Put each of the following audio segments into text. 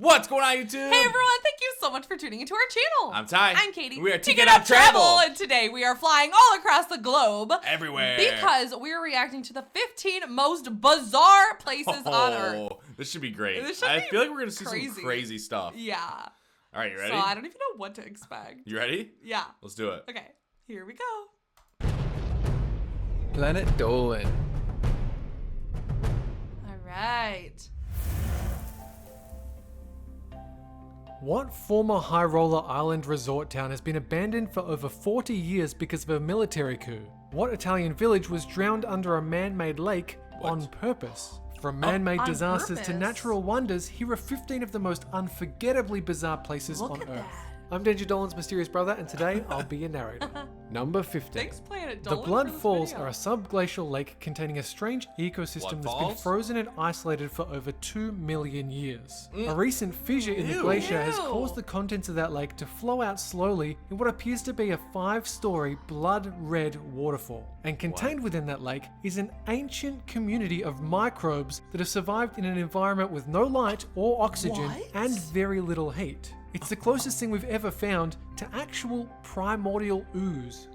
What's going on, YouTube? Hey everyone, thank you so much for tuning into our channel. I'm Ty. I'm Katie. We are Ticket Up Travel. And today we are flying all across the globe. Everywhere. Because we are reacting to the 15 most bizarre places on Earth. This should be great. I feel like we're going to see some crazy stuff. Yeah. All right, you ready? So I don't even know what to expect. You ready? Yeah. Let's do it. Okay, here we go. Planet Dolan. All right. What former High Roller Island resort town has been abandoned for over 40 years because of a military coup? What Italian village was drowned under a man-made lake on purpose? From man-made disasters to natural wonders, here are 15 of the most unforgettably bizarre places on Earth. That. I'm Danger Dolan's mysterious brother, and today I'll be your narrator. Number 15. Thanks, Planet The Dolan, Blood for this Falls video. are a subglacial lake containing a strange ecosystem that's been frozen and isolated for over 2 million years. A recent fissure in the glacier has caused the contents of that lake to flow out slowly in what appears to be a 5-story blood-red waterfall. And contained within that lake is an ancient community of microbes that have survived in an environment with no light or oxygen and very little heat. It's the closest thing we've ever found to actual primordial ooze.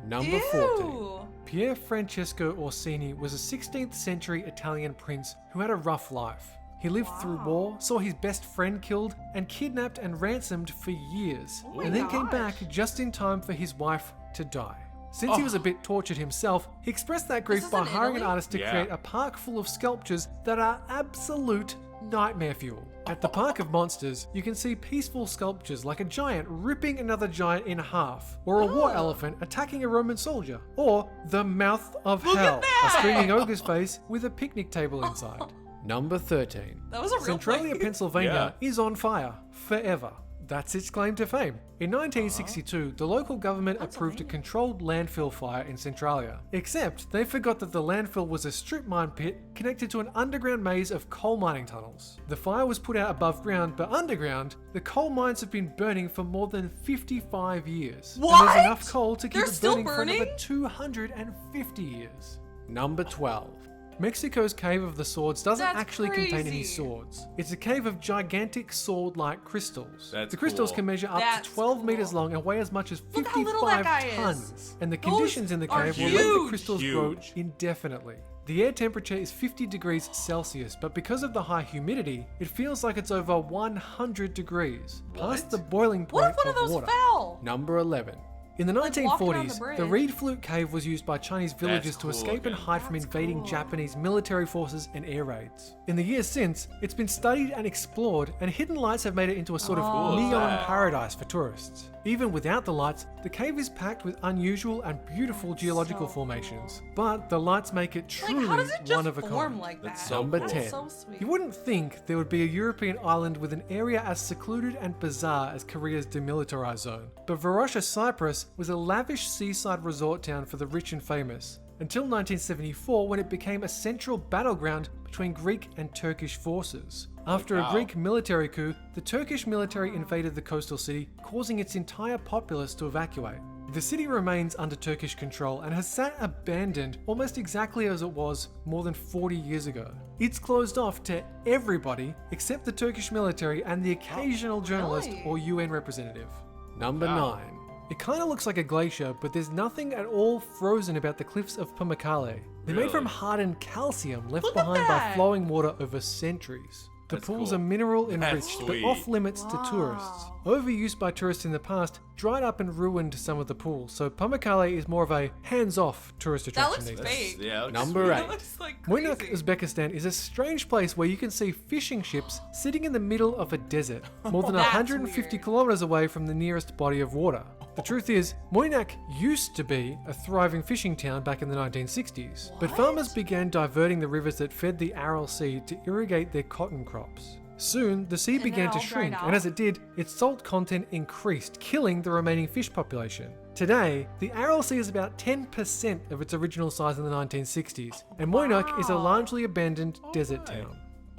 Number 14. Pier Francesco Orsini was a 16th century Italian prince who had a rough life. He lived through war, saw his best friend killed, and kidnapped and ransomed for years, and then came back just in time for his wife to die. Since he was a bit tortured himself, he expressed that grief by hiring an artist to create a park full of sculptures that are absolute nightmare fuel. At the Park of Monsters, you can see peaceful sculptures like a giant ripping another giant in half, or a war elephant attacking a Roman soldier, or the Mouth of Hell, a screaming ogre's face with a picnic table inside. Number 13. That was a real Centralia, place. Pennsylvania is on fire forever. That's its claim to fame. In 1962, the local government approved a controlled landfill fire in Centralia. Except they forgot that the landfill was a strip mine pit connected to an underground maze of coal mining tunnels. The fire was put out above ground, but underground, the coal mines have been burning for more than 55 years. What? And there's enough coal to keep They're it still burning for another burning? 250 years. Number 12. Mexico's Cave of the Swords doesn't That's actually contain any crazy. swords. It's a cave of gigantic sword-like crystals. That's the crystals cool. can measure up That's to 12 meters cool. long and weigh as much as Look how little that 55 guy is. tons. And the Those conditions in the are cave will let the huge. crystals grow indefinitely. The air temperature is 50 degrees Celsius, but because of the high humidity, it feels like it's over 100 degrees, past the boiling point What if one of those water. fell? Number 11. In the Like walking on 1940s, the the bridge. Reed Flute Cave was used by Chinese villagers to cool escape and looking. hide from invading Japanese military forces and air raids. In the years since, it's been studied and explored, and hidden lights have made it into a sort of Cool is neon that? paradise for tourists. Even without the lights, the cave is packed with unusual and beautiful geological formations. But the lights make it truly Like, how does it just one of a form kind. like that? That's so Number cool. 10. So sweet. You wouldn't think there would be a European island with an area as secluded and bizarre as Korea's demilitarized zone. But Roraima, Cyprus was a lavish seaside resort town for the rich and famous, until 1974 when it became a central battleground between Greek and Turkish forces. After a Greek military coup, the Turkish military invaded the coastal city, causing its entire populace to evacuate. The city remains under Turkish control and has sat abandoned almost exactly as it was more than 40 years ago. It's closed off to everybody except the Turkish military and the occasional journalist or UN representative. Number 9. It kind of looks like a glacier, but there's nothing at all frozen about the cliffs of Pamica. They're made from hardened calcium left behind by flowing water over centuries. The pools cool. are mineral That's enriched, but sweet. off limits to tourists. Overuse by tourists in the past dried up and ruined some of the pools, so Pamica is more of a hands-off tourist That attraction looks these days. fake. Yeah, it looks Number sweet. 8. That looks like crazy. Uyuni, Uzbekistan is a strange place where you can see fishing ships sitting in the middle of a desert, more than That's 150 weird. kilometers away from the nearest body of water. The truth is, Uyuni used to be a thriving fishing town back in the 1960s, but farmers began diverting the rivers that fed the Aral Sea to irrigate their cotton crops. Soon, the sea began it to all shrink, dried and as off? it did, its salt content increased, killing the remaining fish population. Today, the Aral Sea is about 10% of its original size in the 1960s, and Uyuni is a largely abandoned desert town.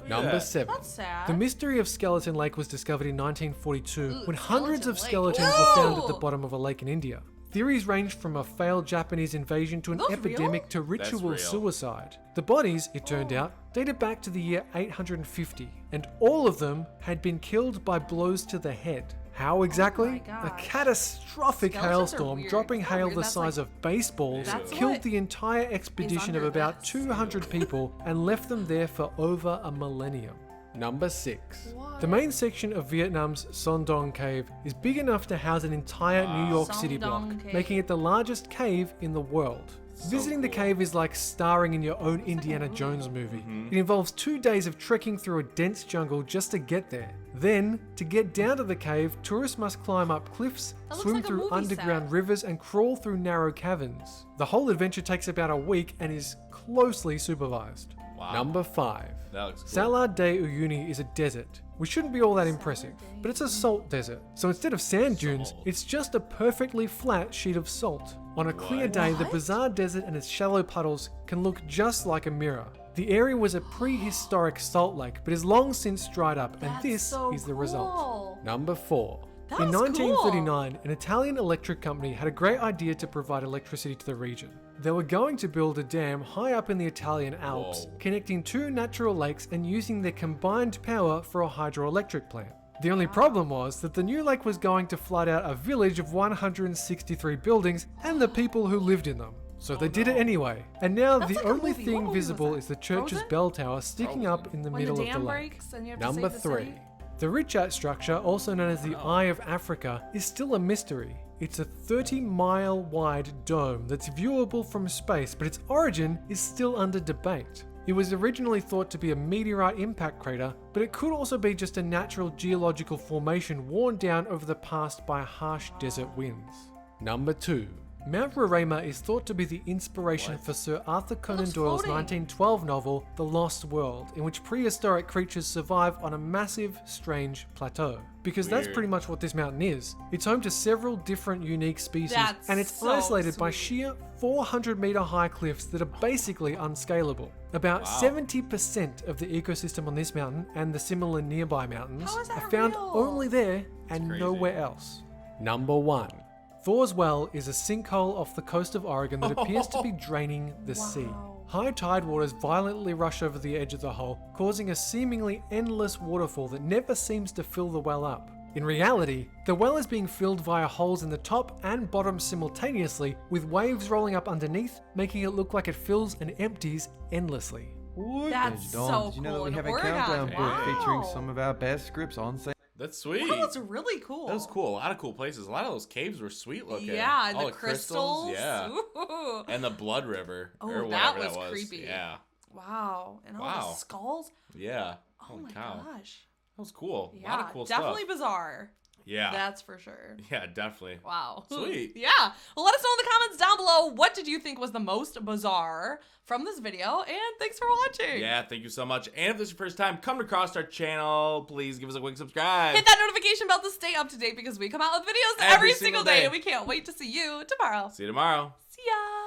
Number 7. That's sad. The mystery of Skeleton Lake was discovered in 1942 when hundreds of Skeleton Lake. skeletons were found at the bottom of a lake in India. Theories range from a failed Japanese invasion to an Those epidemic real? to ritual real. suicide. The bodies, it turned out, dated back to the year 850, and all of them had been killed by blows to the head. How exactly? Oh my A gosh. catastrophic Skeletons are hailstorm weird. dropping It's not hail weird, the that's size like- of baseballs That's killed what the entire expedition of under about this. 200 people and left them there for over a millennium. Number 6. The main section of Vietnam's Son Doong Cave is big enough to house an entire New York City block, Son Doong Cave. making it the largest cave in the world. Visiting the cave is like starring in your own Indiana Jones movie. It involves 2 days of trekking through a dense jungle just to get there. Then, to get down to the cave, tourists must climb up cliffs, That looks swim like a through movie underground set. rivers, and crawl through narrow caverns. The whole adventure takes about a week and is closely supervised. Wow. Number 5. That looks cool. Salar de Uyuni is a desert, which shouldn't be all that impressive, but it's a salt desert. So instead of sand dunes, Salt. it's just a perfectly flat sheet of salt. On a clear What? day, the What? bizarre desert and its shallow puddles can look just like a mirror. The area was a prehistoric salt lake, but is long since dried up, and That's this so is the result. cool. Number 4. That In was 1939, an Italian electric company had a great idea to provide electricity to the region. They were going to build a dam high up in the Italian Alps, Whoa. connecting 2 natural lakes and using their combined power for a hydroelectric plant. The only problem was that the new lake was going to flood out a village of 163 buildings and the people who lived in them. So they did it anyway. And now That's the like a only movie. What thing movie was visible that? is the church's Frozen? bell tower sticking up in the When middle the of the dam lake. breaks and you have to Number save the 3. city? The Richat structure, also known as the Eye of Africa, is still a mystery. It's a 30-mile wide dome that's viewable from space, but its origin is still under debate. It was originally thought to be a meteorite impact crater, but it could also be just a natural geological formation worn down over the past by harsh desert winds. Number 2. Mount Roraima is thought to be the inspiration for Sir Arthur Conan looks Doyle's floating. 1912 novel, The Lost World, in which prehistoric creatures survive on a massive, strange plateau. Because that's Weird. pretty much what this mountain is. It's home to several different unique species, That's and it's so isolated by sweet. sheer 400-meter high cliffs that are basically unscalable. About 70% of the ecosystem on this mountain and the similar nearby mountains How is that are found real? only there and crazy. nowhere else. Number 1. Thors Well is a sinkhole off the coast of Oregon that appears to be draining the sea. Wow. High tide waters violently rush over the edge of the hole, causing a seemingly endless waterfall that never seems to fill the well up. In reality, the well is being filled via holes in the top and bottom simultaneously, with waves rolling up underneath, making it look like it fills and empties endlessly. That's so Did you know cool. that we In have a Oregon. countdown book featuring Wow. some of our best scripts on sale? That's sweet. That was really cool. That was cool. A lot of cool places. A lot of those caves were sweet looking. Yeah, and All the crystals. Yeah. Ooh. And the blood river. Oh, or that whatever was creepy. Yeah. Wow. And all Wow. the skulls. Yeah. Oh Holy my cow. gosh. That was cool. Yeah. A lot of cool definitely stuff. bizarre. Yeah. That's for sure. Yeah, definitely. Wow. Sweet. Yeah. Well, let us know in the comments down below what did you think was the most bizarre from this video, and thanks for watching. Yeah, thank you so much. And if this is your first time coming across our channel, please give us a quick subscribe. Hit that notification bell to stay up to date because we come out with videos every single day, and we can't wait to see you tomorrow. See you tomorrow. See ya.